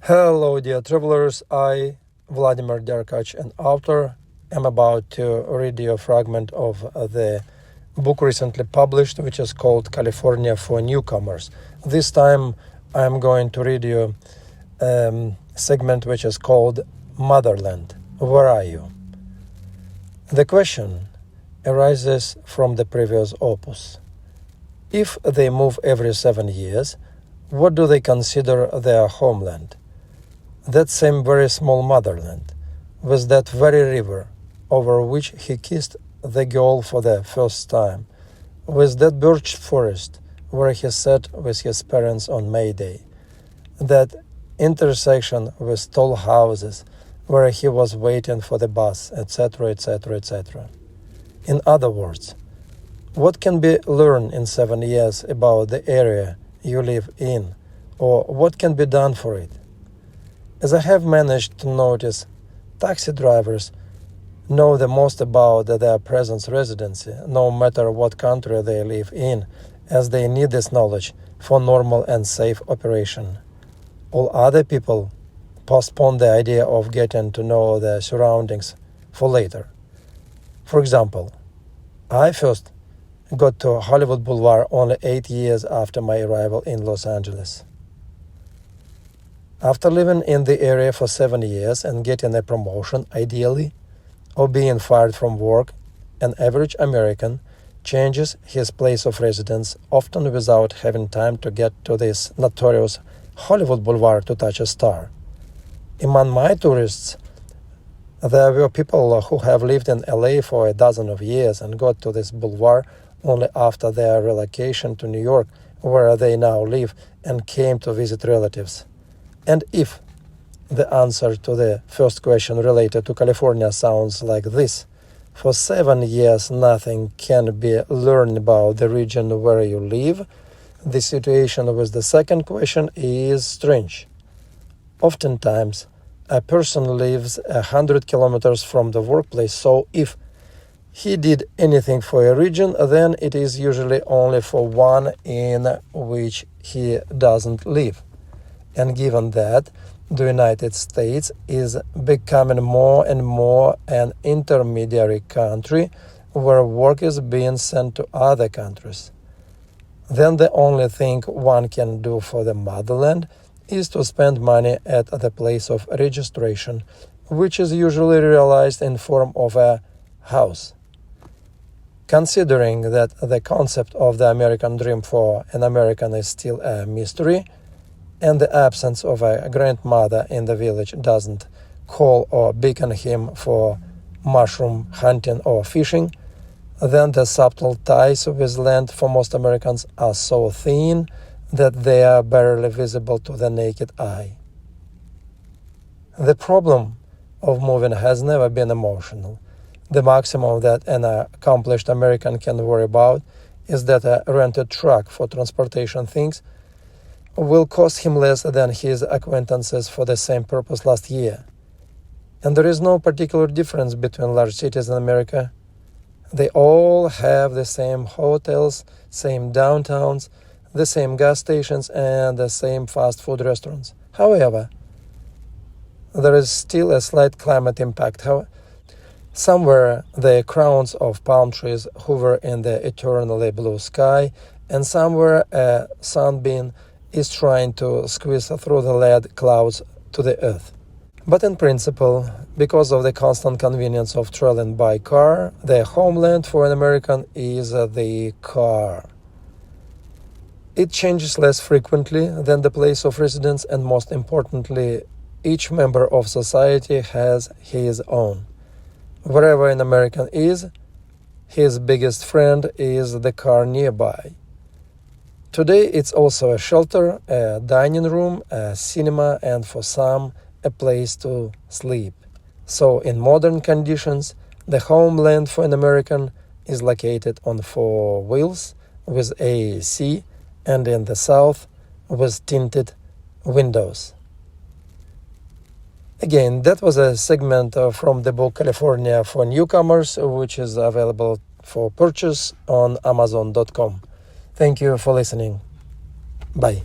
Hello, dear travelers. I, Vladimir Derkach, an author, am about to read you a fragment of the book recently published, which is called California for Newcomers. This time I am going to read you a segment which is called Motherland. Where are you? The question arises from the previous opus. If they move every 7 years, what do they consider their homeland? That same very small motherland, with that very river over which he kissed the girl for the first time, with that birch forest where he sat with his parents on May Day, that intersection with tall houses where he was waiting for the bus, etc., etc., etc. In other words, what can be learned in 7 years about the area you live in, or what can be done for it? As I have managed to notice, taxi drivers know the most about their present residency, no matter what country they live in, as they need this knowledge for normal and safe operation. All other people postpone the idea of getting to know their surroundings for later. For example, I first got to Hollywood Boulevard only 8 years after my arrival in Los Angeles. After living in the area for 7 years and getting a promotion, ideally, or being fired from work, an average American changes his place of residence often without having time to get to this notorious Hollywood Boulevard to touch a star. Among my tourists, there were people who have lived in LA for a dozen of years and got to this boulevard only after their relocation to New York, where they now live, and came to visit relatives. And if the answer to the first question related to California sounds like this, for 7 years nothing can be learned about the region where you live, the situation with the second question is strange. Oftentimes, a person lives 100 kilometers from the workplace, so if he did anything for a region, then it is usually only for one in which he doesn't live. And given that the United States is becoming more and more an intermediary country where work is being sent to other countries, then the only thing one can do for the motherland is to spend money at the place of registration, which is usually realized in form of a house. Considering that the concept of the American dream for an American is still a mystery, and the absence of a grandmother in the village doesn't call or beckon him for mushroom hunting or fishing, then the subtle ties with land for most Americans are so thin that they are barely visible to the naked eye. The problem of moving has never been emotional. The maximum that an accomplished American can worry about is that a rented truck for transportation things will cost him less than his acquaintances for the same purpose last year. And there is no particular difference between large cities in America. They all have the same hotels, same downtowns, the same gas stations, and the same fast food restaurants. However, there is still a slight climate impact. Somewhere the crowns of palm trees hover in the eternally blue sky, and somewhere a sunbeam is trying to squeeze through the lead clouds to the earth. But in principle, because of the constant convenience of traveling by car, the homeland for an American is the car. It changes less frequently than the place of residence, and most importantly, each member of society has his own. Wherever an American is, his biggest friend is the car nearby. Today it's also a shelter, a dining room, a cinema, and for some, a place to sleep. So in modern conditions, the homeland for an American is located on 4 wheels with AC, and in the south with tinted windows. Again, that was a segment from the book California for Newcomers, which is available for purchase on Amazon.com. Thank you for listening. Bye.